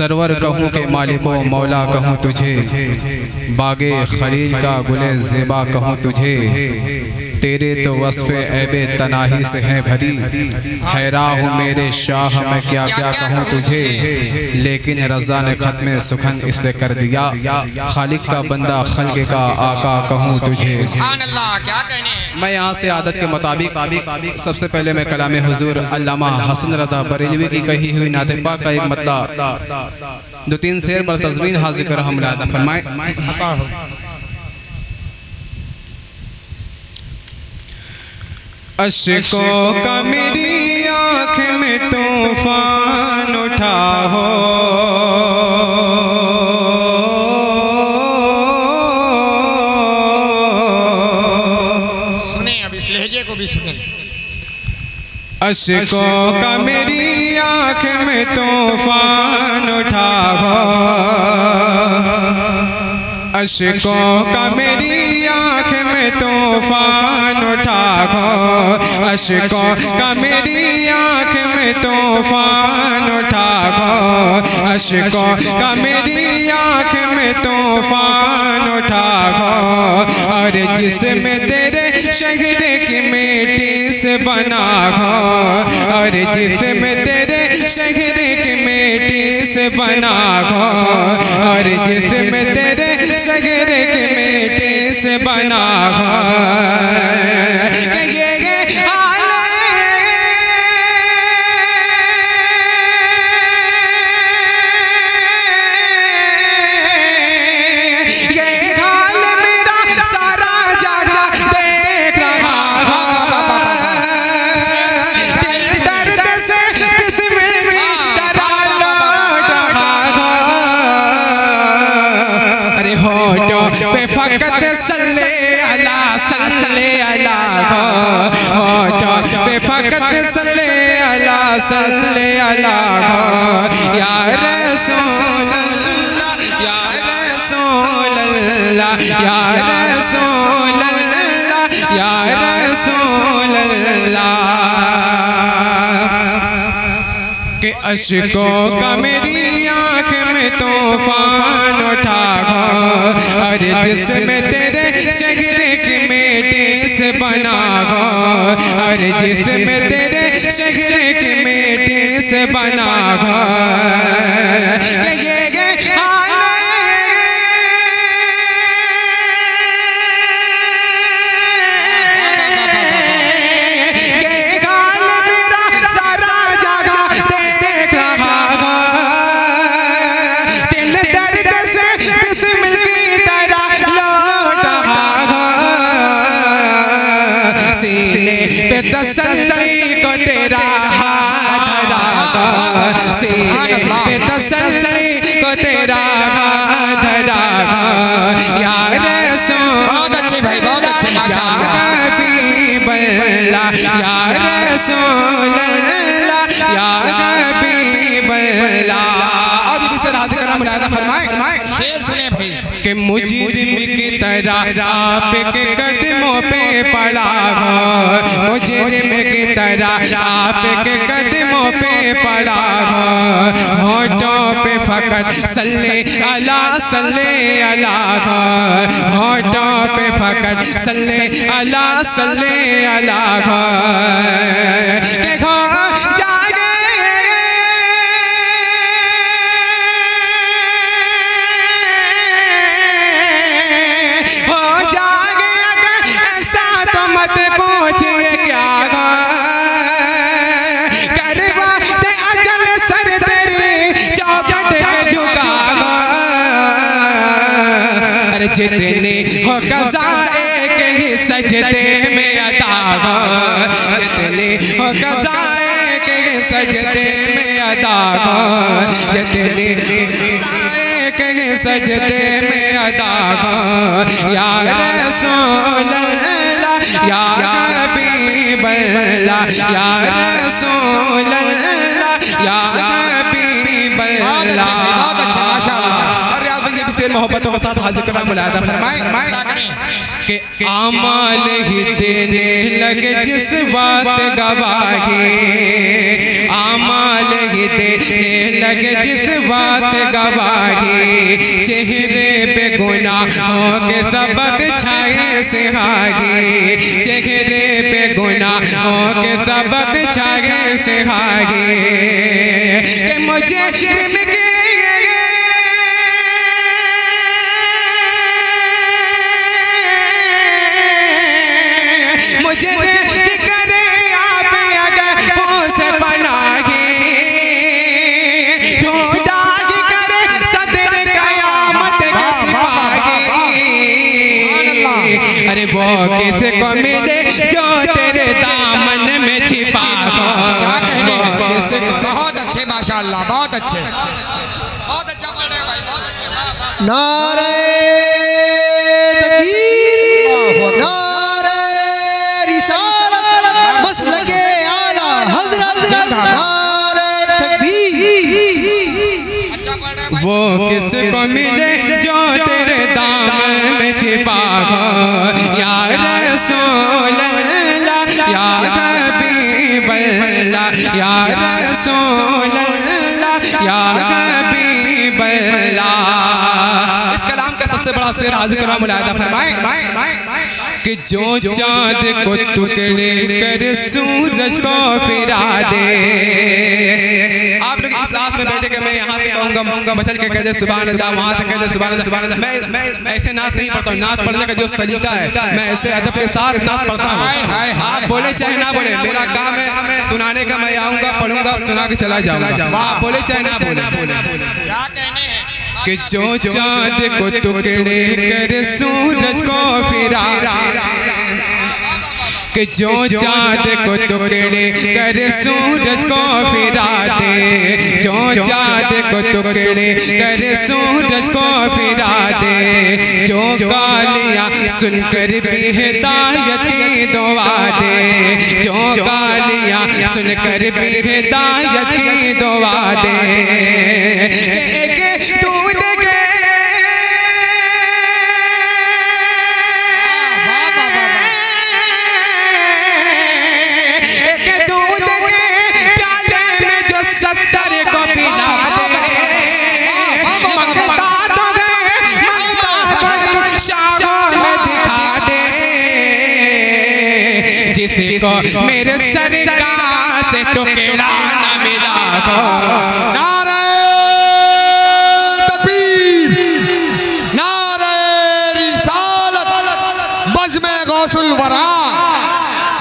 Server कहूँ के मालिको मौला कहूँ तुझे, बागे खलील का गुले ज़ेबा कहूँ तुझे। तेरे तो वस्फ़े ऐबे तनाही से है भरी, हैरा हूँ मेरे शाह मैं क्या क्या कहूँ तुझे। लेकिन रज़ा ने ख़त्म सुखन इस पे कर दिया, खालिक का बंदा खल्क़ का आका कहूँ तुझे। क्या कहने। मैं यहाँ से आदत के मुताबिक सबसे पहले मैं कलाम हुजूर अल्लामा हसन रज़ा बरेलवी की कही हुई नात पाक का एक मतलब 2-3 शेर पर तज़मीन हाजिर कर हम लादा फरमाए। अश्कों का मेरी आँख में तूफान उठा हो, सुने अब इस लहजे को भी सुने। अश्कों का मेरी आँख में तूफान उठा हो, अश्कों का मेरी आँख में तूफान उठा हो, अश्कों का मेरी आँख में तूफान उठा हो, अश्कों का मेरी आँख में तूफान उठा हो। और जिसमें तेरे शहर की मिट्टी से बना हो, और जिसमें तेरे शहर की मिट्टी से बना हो, और जिसमें तेरे शहर की मिट्टी से बना हो। ये हाल ये हाल मेरा सारा जगह देख रहा हो, दिल दर्द से बिस्मिल की तरह लौट रहा हो। अरे होठों पे फकत सल्ले अला हो, होठों पे फकत सल्ले अला हो। या रसूल अल्लाह, या रसूल अल्लाह, या रसूल अल्लाह, या रसूल अल्लाह। के अश्कों का मेरी आँख में तूफान उठा हो, और जिसमें तेरे शहर की मिट्टी से बना हो, और जिसमें तेरे शहर की मिट्टी से बना हो। ये हाल ये हाल मेरा सारा जगह देख रहा हो, दिल दर्द से बिस्मिल की तरह लौट रहा हो। सीने पे तसल्ली को तेरा हाथ धरा हो, सीने पे तसल्ली को तेरा हाथ धरा हो। या रसूल, बहुत अच्छे भाई, बहुत अच्छे, माशाअल्लाह। या हबीब अल्लाह, या रसूल अल्लाह, या हबीब अल्लाह। और भी से राज करम मुलादा फरमाए। शेर सुने भाई। कि मुजरिम की तरह आपके कदमों पे पड़ा हो, मुजरिम की तरह आपके कदमों पे पड़ा हो। होठों पे फकत सल्ले अला हो, होठों पे फकत सल्ले अला हो। देखो जागे हो जागे, अगर ऐसा तो मत पूछिए क्या हो। करवा दे अजल सर तेरी चौखट पे झुका हो। अरे जितने हो कज़ा एक ही सजदे में अदा हो, जितने हो कज़ा एक ही सजदे में अदा हो, जितने एक ही सजदे में अदा हो। या रसूल अल्लाह, या हबीब अल्लाह, या रसूल अल्लाह, या हबीब अल्लाह। बहुत अच्छे, माशाअल्लाह। और यार भाई ये भी शेर मोहब्बतों के साथ हाजिर करना मुलादा फरमाए। क्या करें। कि आमाल ही देने लगे जिस वक्त गवाही, आमाल ही देने लगे जिस वक्त गवाही, चेहरे पे गुनाहों के सबब छाए सुहागी, चेहरे पे गुनाहों के सबब छाए सुहागी, कि मुझे मुझे की करे आप अगर से पनाही, ढूंढा की करे सदर कयामत के सिपाही, अरे वो किसको मिले जो तेरे दामन में छिपा हो, किसको। बहुत अच्छे माशाअल्लाह, बहुत अच्छे, बहुत अच्छा पढ़ रहे भाई, बहुत अच्छे। नारे तकबीर, नारे रिसालत, मसलके आला हजरत, नारे तकबीर। अच्छा पढ़ रहे भाई। वो किसको मिले जो तेरे दामन में छिपा हो, या रसूल अल्लाह या हबीब अल्लाह, या रसूल अल्लाह या हबीब अल्लाह। इस कलाम का सबसे बड़ा शेर हाजिर करा मुलाहिदा फरमाए कि जो चाँद को टुकड़े कर सूरज को फिरा दे। आप लोग इस साथ में बैठे के मैं यहाँ से कहूँगा मचल के कह दे सुभान अल्लाह, वहाँ से कह दे सुभान अल्लाह। मैं ऐसे नात नहीं पढ़ता हूँ, नात पढ़ने का जो सलीका है मैं ऐसे अदब के साथ नात पढ़ता हूँ। आप बोले चाहे ना बोले, मेरा काम है सुनाने का, मैं आऊँगा पढ़ूंगा सुना के चला जाऊँगा, आप बोले चाहे ना बोले। क्या कहने हैं कि जो चाँद को टुकड़े कर सूरज को फिरा, कि जो चाँद को टुकड़े कर सूरज को फिरा दे, जो चाँद को टुकड़े कर सूरज को फिरा दे, जो गालियाँ सुनकर भी हिदायत की दुआ दे, जो गालियाँ सुनकर भी हिदायत की दुआ दे, कि तू देखे जिसको मेरे सरकार से टुकड़ा न मिला हो। नारे तकबीर, नारे रिसालत, बज़्म-ए गौसुल वरा,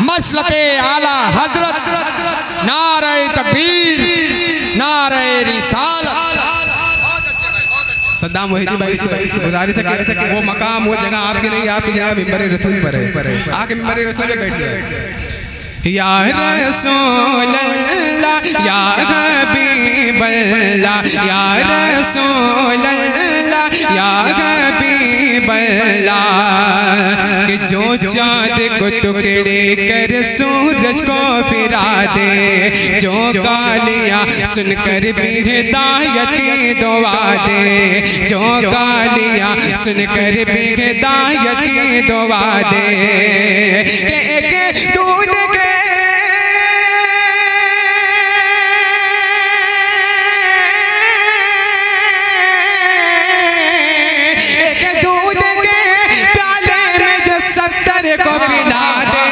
मसलके आला हजरत, नारे तकबीर, नारे रिसालत। बहुत अच्छे भाई, बहुत अच्छे। सद्दाम वहीदी भाई से गुजारिश है कि वो मकाम वो जगह आपकी नहीं, आपकी जगह मिंबर रसूल पर है, आके मिंबर रसूल पे बैठ जाए। या रसूल अल्लाह या हबीब अल्लाह, या रसूल अल्लाह या हबीब अल्लाह, कि जो चाँद को टुकड़े कर सूरज को फिरा दे, जो गालियाँ सुनकर भी हिदायत की दुआ दे, जो गालियाँ सुनकर भी हिदायत की दुआ दे, कि एक दूध के को पिला दे,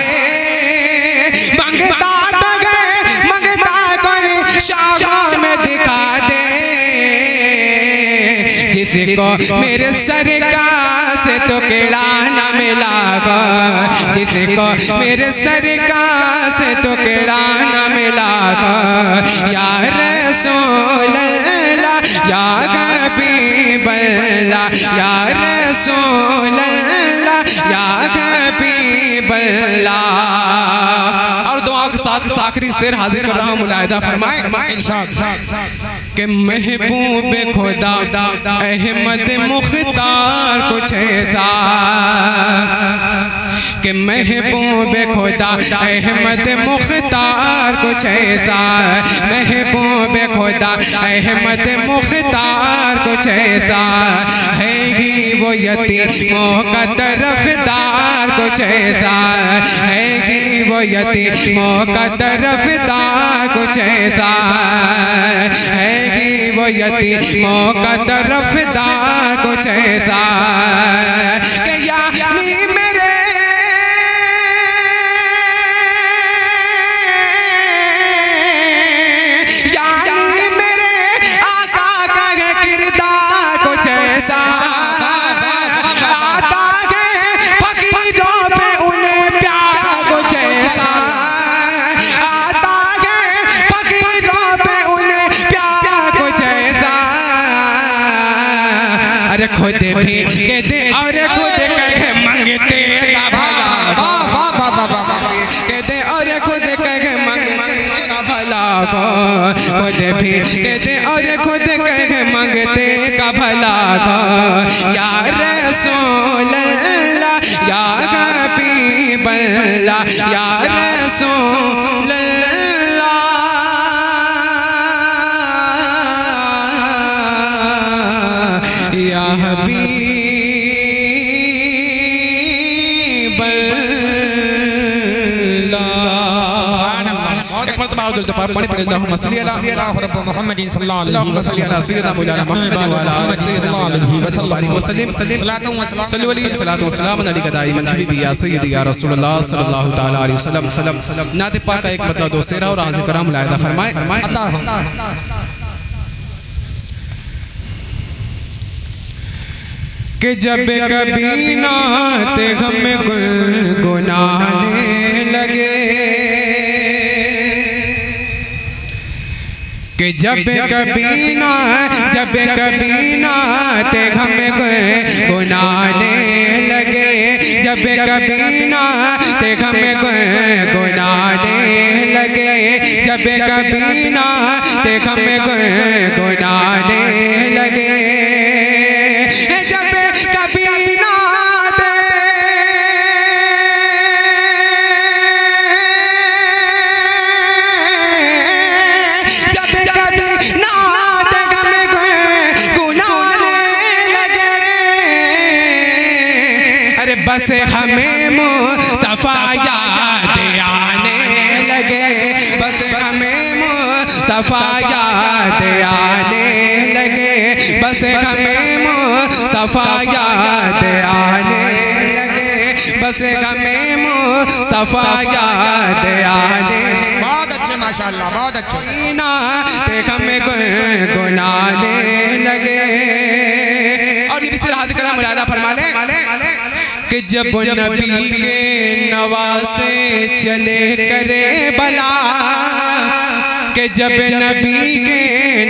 मंगता तो गए मंगता कोई शाखा में दिखा दे, जिसको मेरे सरकार से तो केड़ा न मिला गो, जिसको मेरे सरकार से तो केड़ा न मिला गो। या रसूल अल्लाह या हबीब अल्लाह, या रसूल अल्लाह या हबीब अल्लाह। और दुआ के साथ आखिरी शेर हाजिर कर रहा हूँ, मुलाहिदा फरमाए कि महबूब खुदा अहमद मुख्तार कुछ ऐसा, कि महबूब खुदा अहमद मुख्तार कुछ ऐसा, महबूब खुदा अहमद मुख्तार कुछ ऐसा है ही वो यतीमों का तरफदार कुछ ऐसा है कि वो यतीमों का तरफदार कुछ ऐसा है कि वो यतीमों का तरफदार कुछ ऐसा कि यानी मेरे खुद भी कहते और खुद कह मंगते का भला कहते और खुद कह मंगते का भला को खुद भी कहते और खुद कह मंगते का भला को या रसूल अल्लाह या हबीब अल्लाह या रसूल या हबीब पानी पड़े अल्लाहुम्मा सल्ली अला मुहम्मदिन सल्लल्लाहु अलैहि अल्लाहुम्मा सल्ली अला सय्यिदना मौलाना मुहम्मद व अला आलि सय्यिदना मुहम्मद व सल्लम सल्लल्लाहु अलैहि वसल्लम अलैका दाइमन हबीबी या सय्यदी या रसूलुल्लाह सल्लल्लाहु तआला अलैहि वसल्लम। नात पाक का एक मतलब दो सेरा और आज कराम मुलाहिदा फरमाए कि जब कभी नात गम गुनगुनाने लगे कि जब कभी नात गम गुनगुनाने लगे जब कभी नात गम गुनगुनाने लगे जब कभी नात गम गुनगुनाने लगे बस हमें मुस्तफा याद आने लगे बस हमें मुस्तफा याद आने लगे बस हमें मुस्तफा याद आने लगे बस हमें मुस्तफा याद आने। बहुत अच्छे माशाअल्लाह बहुत अच्छे ना देख हमें गुनगुनाने लगे। और ये भी सिर हाथ करा मुलादा फरमा ले कि जब नबी के नवासे चले करे बला कि जब नबी के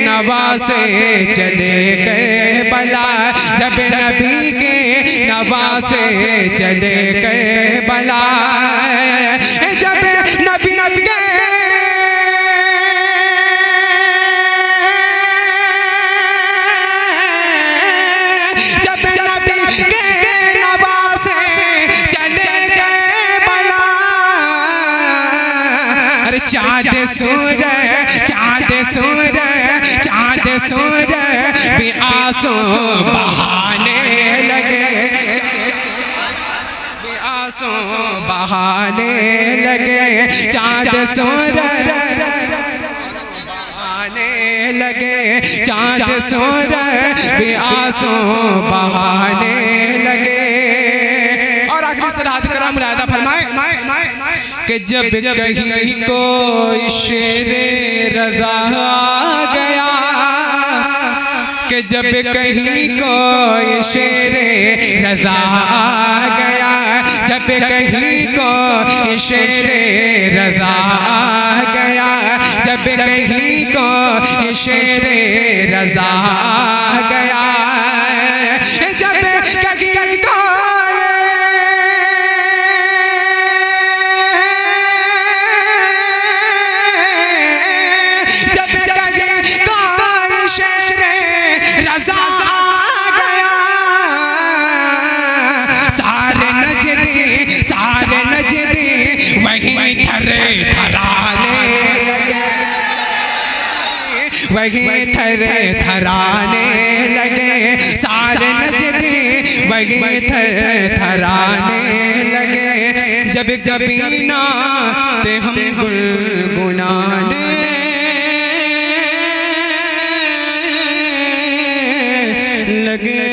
नवासे चले करे बला जब नबी के नवासे चले करे बला जब नबी के चाँद सूर भी आंसू बहाने लगे आंसू बहाने लगे चाँद सूर बहाने लगे चाँद सूर भी आंसू बहाने लगे। और आखिरी सराहत करा मुलाहिदा फरमाए कि जब कहीं कोई शेरे रज़ा आ गया कि जब कहीं कोई शेरे रज़ा आ गया जब कहीं कोई शेरे रज़ा आ गया जब कहीं कोई शेरे रज़ा आ गया जब कहीं को वही थरे थराने लगे सारे नजदी वही थर थराने लगे जब कभी नाते हम गुनगुनाने लगे।